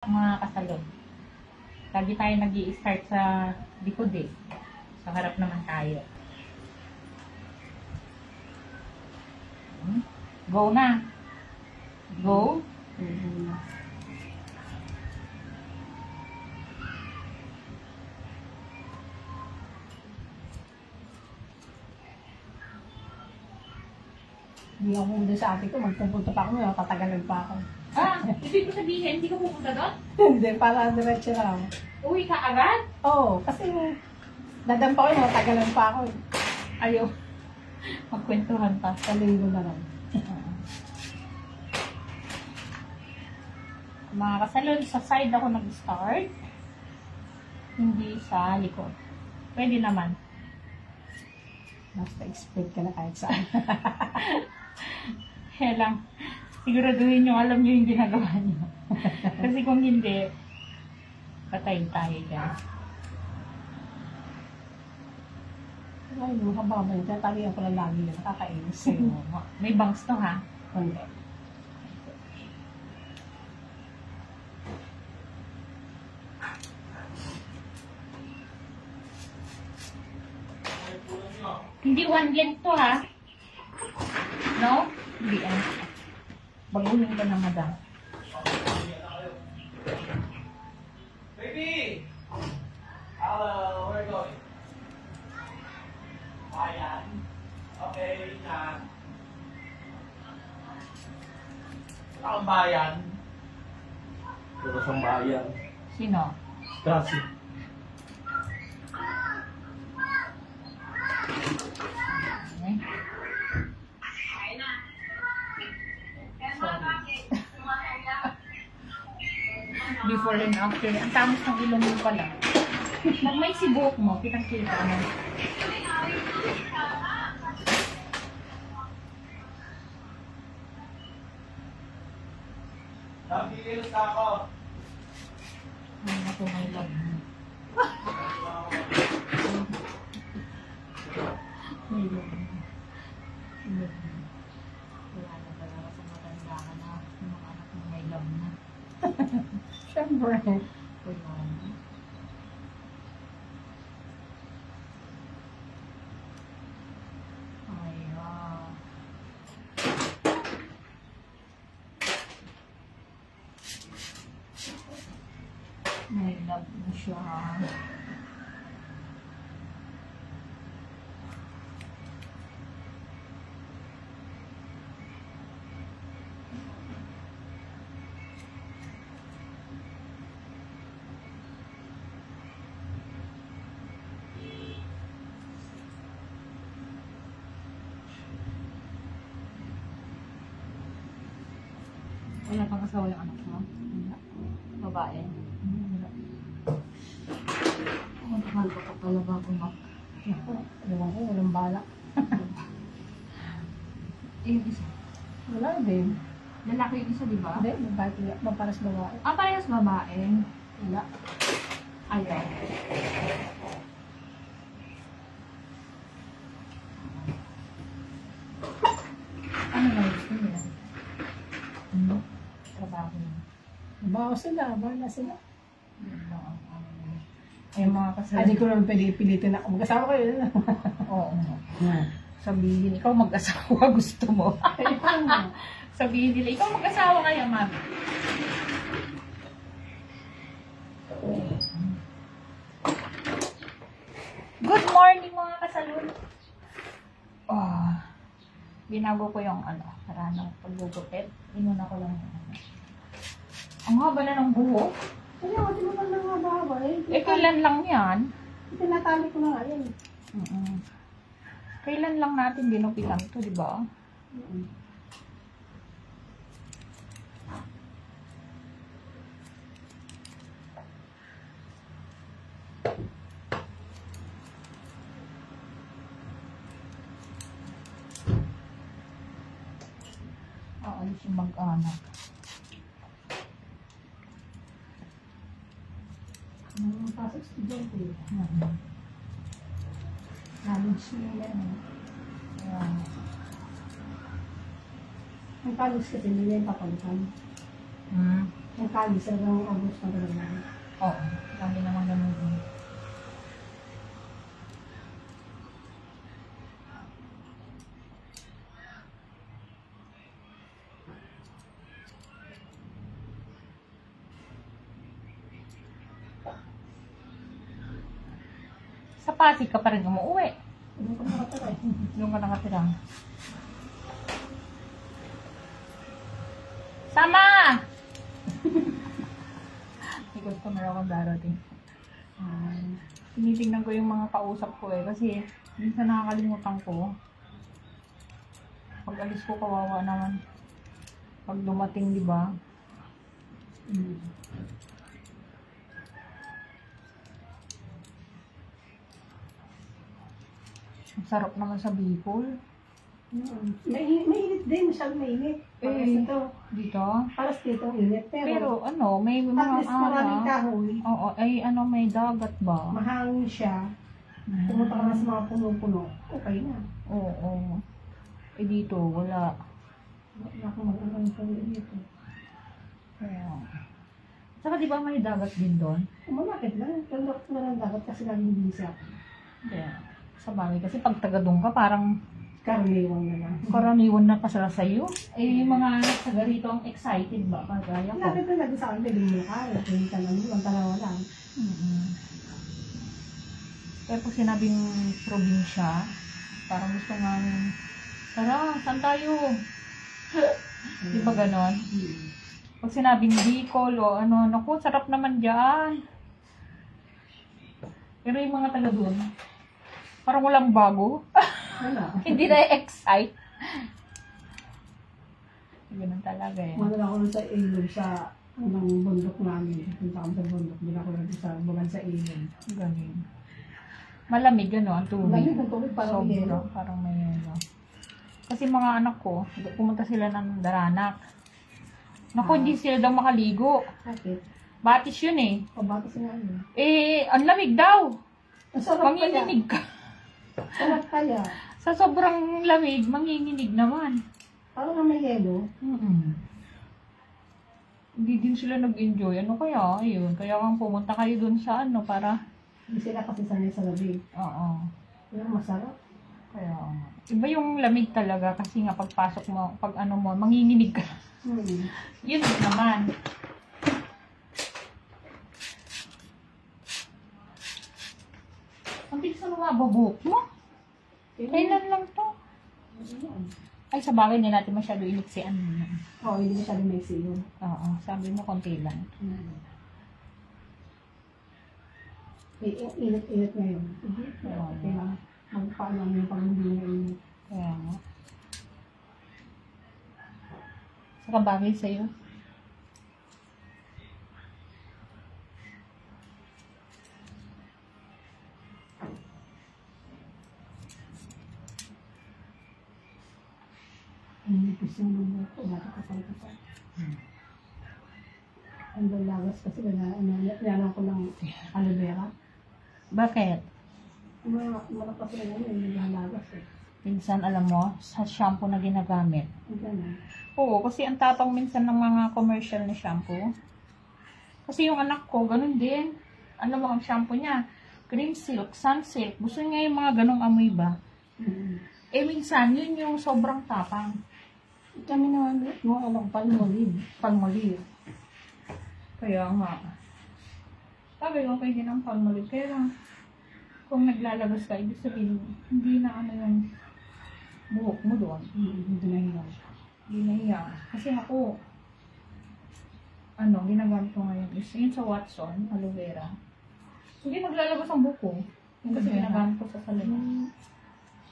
Mga kasalon. Lagi tayo nag-i-start sa likod eh. Sa harap naman tayo. Go na. Go. Hindi ako pumunta sa ate ko, magpupunta pa ako ngayon, tatagalan pa ako. Ibig ko sabihin, hindi ka pupunta doon? Hindi, para diretso lang. Uwi ka agad? Oo, kasi dadampa ko yun, matagalan pa ako. Ayaw. Magkwentuhan pa. Sa linggo na lang. Mga kasalon, sa side ako nag-start. Hindi sa likod. Pwede naman. Basta expect ka na kahit saan. Kaya lang, siguraduhin nyo, alam nyo yung ginagawa nyo. Kasi kung hindi, patayin tayo dyan. Ay, mukhang baka ba yun? Tatalihan ko lang lagi yun. Nakakainis. May bangs to ha? Hindi. Hindi one length to ha? No? Hindi ah. Baguhin ko na madam. Baby! Hello, where are you going? Bayan. Okay, yan. Ang bayan. Pero sa bayan. Sino? Kasi. Okay. Before and after. Ang tamas ng ilong mo pala. Pag may sibuk mo, kitang-kita mo. Nabigilos na ako. Ay, naku, may love mo. May love mo. Love mo. Wala na pala kasi matanda ka na. Yung mga anak mo may love na. Siyempre. Wala na. Ay, may love mo siya. Wala pang asawa yung anak mo? Wala. Babae? Wala. Mahal ba ka pala bago mag... Ewan ko, walang balak. Yung isa. Wala din. Lalaki yung isa, di ba? Hindi, maparas babae. Parehas babae. Wala. Ayaw. Ano na gusto nila? Trabaho na. Bawa sila, bahala sila. Ay, mga kasalanan. Hindi ko naman pwede pilitin ako. Magkasama ko yun. Oo. Sabihin, ikaw mag-asawa, gusto mo. Sabihin nila, ikaw mag-asawa kaya, ma'am. Good morning, mga kasalun. Binago ko yung para ng paggugupit. Inuna ko lang yung Ang haba na ng buhok. Kaya ako, di naman lang haba-haba eh. Kailan lang yan? Tinatali ko na nga yan. Kailan lang natin ginupitan to, di ba? Aalis yung mag-anak. Pasok estudyante. College nila. Ang college kasi nila yung papalitan. Ang kalis, talagang abos na talaga. Oo, sabi naman ganun. Sa Pasig ka pa rin umuwi. Hindi ko nakatara eh. Doon ka nakatira. Sama! May customer akong darating. Tinitingnan ko yung mga kausap ko eh. Kasi minsan nakakalimutan ko. Pag alis ko, kawawa naman. Pag dumating, di ba? Ang sarap naman sa Bicol. Mainit din, masyadong mainit. Para Eh, sa to. Dito? Para sa dito, init. Pero ano, may at mga least maraming kahoy. Oo, ay ano, may dagat ba? Mahangin siya. Pumunta ka na sa mga puno-puno. Okay na. Oo. Eh dito, wala. Wala akong mag-aral sa dito. Kaya. Saka di ba may dagat din doon? Malapit lang. Tandok na lang dapat kasi laging bisa. Kaya. Sa bagay. Kasi pag taga doon ka, parang Karaniwan na lang. karaniwan na pasala sa'yo. Eh, yung mga taga rito ang excited ba? Kagaya ko. Lapit na lagi sa akin, pwede mo ka. Pwede ka lang, ang tanawa lang. Kaya pag sinabing probinsya, parang gusto nga, tara, saan tayo? Di ba ganon? Pag sinabing Bicol o ano, naku, sarap naman dyan. Pero yung mga taga doon, parang walang bago. Wala. Hindi na-excite. Ganun talaga eh. Wala ako sa ilog sa anong bundok namin. Punta kami sa bundok. Hindi ako lagi sa bulan sa ilog. Ganun. Malamig ano, ang tubig. Malamig ang tubig, parang Sobra, yelo. parang may yelo. Kasi mga anak ko, pumunta sila ng Daranak. Naku, hindi sila daw makaligo. Bakit? Batis yun eh. Pabatas nga yun. Eh, ang lamig daw. Ang sarap kaya. Manginginig ka. Sarap kaya. Sa sobrang lamig, manginginig naman. Parang nga may yelo. Hindi din sila nag-enjoy. Ano kaya? Ayun. Kaya kang pumunta kayo dun sa ano para... Hindi sila kasi sanay sa labig. Oo. Pero masarap. Kaya iba yung lamig talaga kasi nga pagpasok mo, pag ano mo, manginginig ka. Yun naman. Ang bilis na mababuk mo. Kailan lang to? Ay, sa bagay hindi natin masyado iniksian. Oo, hindi masyado may siyo. Oo, sabi mo konti lang. Init-init ngayon. Okay lang. Magpaano yung pag hindi na init. Kaya nga. Saka bagay sa'yo. Inipis yung lumo ko. Nakakapal ka pa. Ang dalagas kasi nalang ko ng aloe vera. Bakit? Malakas rin yun, yung nagalagas eh. Minsan, alam mo, sa shampoo na ginagamit. Ang gano'n. Oo, kasi ang tapang minsan ng mga commercial na shampoo. Kasi yung anak ko, ganun din. Alam mo, ang shampoo niya, cream silk, sun silk. Gusto niya yung mga ganong amoy ba? Eh, minsan, yun yung sobrang tapang. Kami naman, mga anak, palmolive. Palmolive. Kaya nga. Sabi ko, okay din ang palmolive. Kaya lang, kung naglalabas ka, ibig sabihin, hindi na ano yung buhok mo doon. Hindi na hilaw. Hindi na iya. Kasi ako, ginagamit ko ngayon is yun sa Watson, aloe vera. Hindi naglalabas ang buhok ko. Yung kasi ginagamit ko sa salon.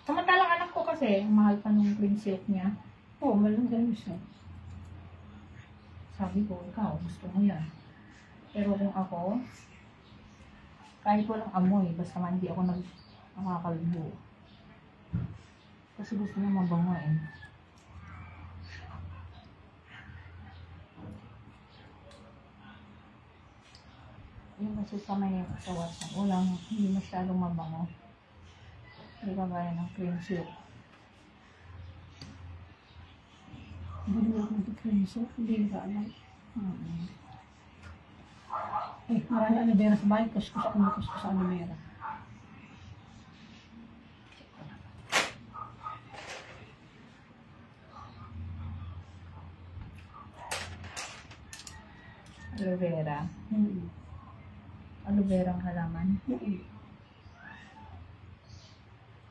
Samantalang anak ko kasi, mahal pa nung cream silk niya. Oo, malang ganun siya. Sabi ko, ikaw, gusto mo yan. Pero kung ako, kahit walang amoy, basta man hindi ako nakakalbo. Kasi gusto niya mabango eh. Yung kasi sa may sa WhatsApp, hindi masyadong mabango. Hindi kagaya ng cream silk. Hindi na ako nag-cream soap. Hindi ka alam. Eh, marami aloe vera sa bahay. Kuskus ako ng kuskus sa aloe vera. Aloe vera. Mm. Aloe vera ang halaman. Mm.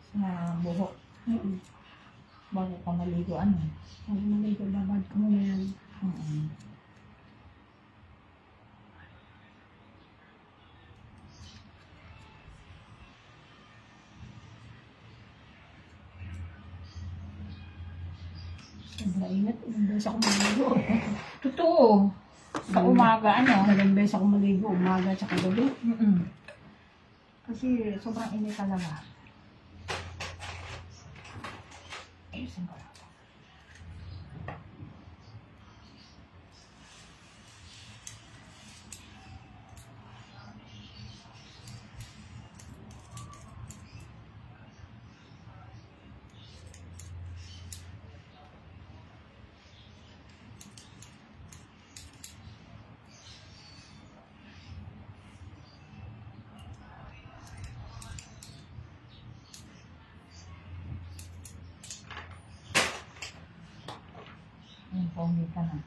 Sa buhok. Mm. Bago ka maligo, ano? Sabi mo dito, babad ko muna yan. Sobrang init. Ilang beses ako maligo. Totoo. Sa umaga, ano? Ilang beses ako maligo. Umaga at saka gabi. Kasi sobrang init talaga. Ayusin ko lang. Pogi ka na.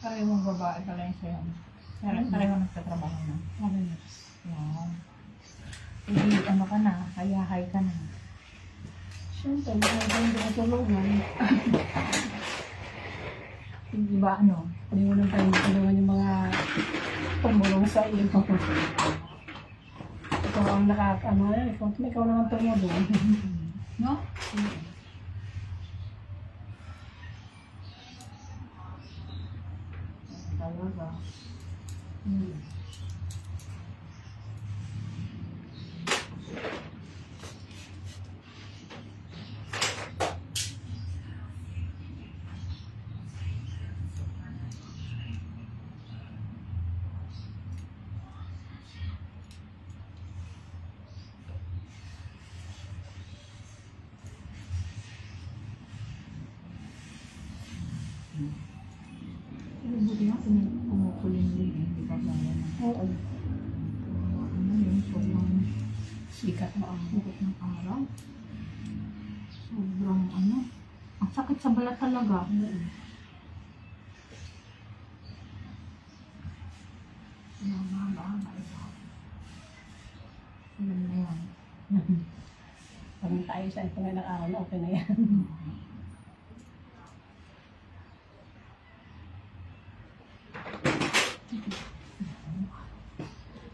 Parehong babae pala yung sa'yo. Parehong nagtatrabaho na. Wow. Hindi, ano ka na, hayahay ka na. Siyempre, maraming tinutulungan. Hindi ba ano? Hindi mo nang tayo tulungan yung mga tumulong sa iyo. Ikaw ang ikaw naman tumulong. No? Talaga. Buti nga, kumukulong din eh. Di ba kaya na? Oo. Ano yun? Sobrang Sikat mo ang bukot ng araw. Sobrang ano. Ang sakit sa balat talaga. Mahaba-haba ito. Alam na yan. pag tayo sa ito ng araw na okay na yan.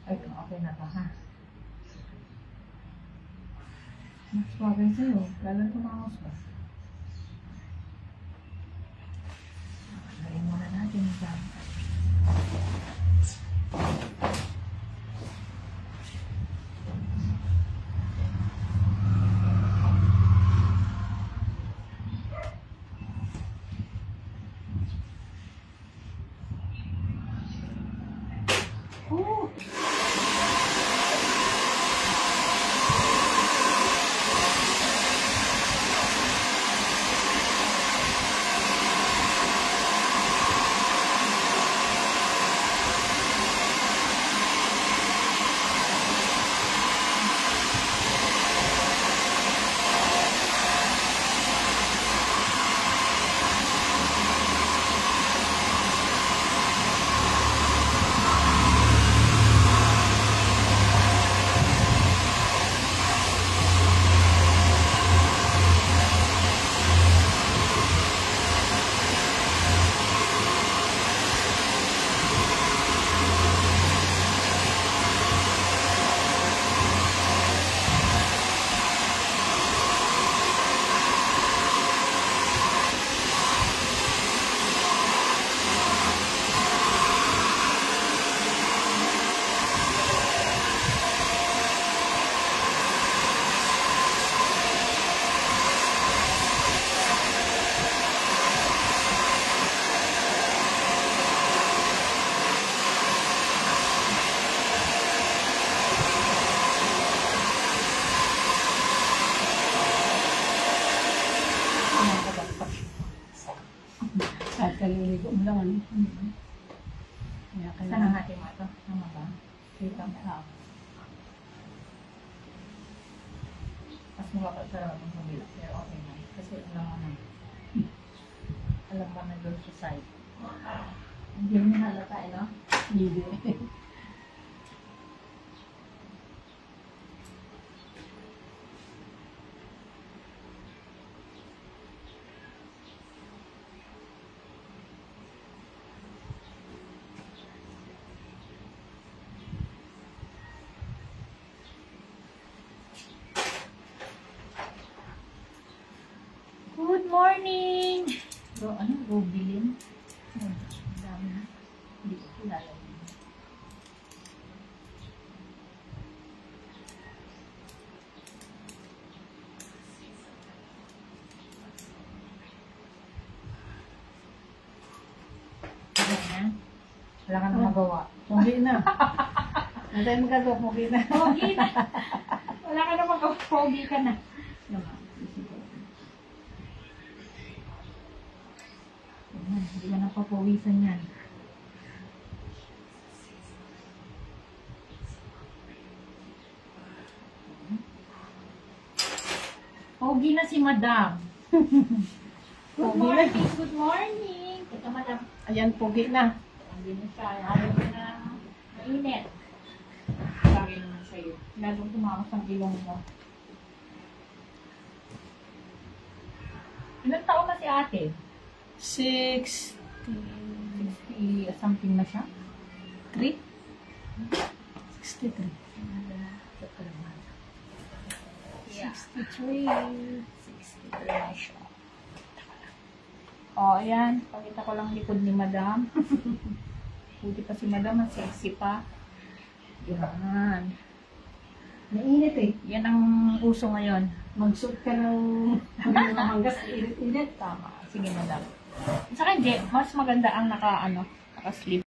Ay, okay na to ha. Mas bagay sa'yo. Lalo tumangos ka. Galing muna natin dyan. Kahit kaliligo mo lang, ano? Kaya Saan ang kailangan. hati mo ito? Tama ba? Kita mo. Mas mukha pa sa itong pamila. Pero okay na. Kasi alam mo na doon sa side. Hindi mo halata no? Hindi. Good morning! Go bilin? Ang dami na. Hindi ko kilala yun. Ayan na. Wala ka na magawa. Pogi na. Ano tayo magagawa? Pogi na. Pogi na. Wala ka na magawa. Pogi ka na. Ayan, hindi ka na papawisan yan. Pogi na si Madam. Good Pogi na. morning, good morning. Ito Madam. Ayan, pogi na. Hindi na siya. Ayaw mo na mainit. Bagay naman sa'yo. Lalong tumakas ang ilong mo. Ilang taon na si ate? 60. 60 something na siya? 63. 63. Yeah. 63. 63 na siya. O, ayan. Pakita ko lang likod ni Madam. Buti pa si Madam, ang sexy pa. Yan. Mainit eh. Yan ang uso ngayon. Mag-suit ka ng hanggas init-init. Tama. Sige, Madam. Sa akin, hindi. Mas maganda ang naka-sleeve.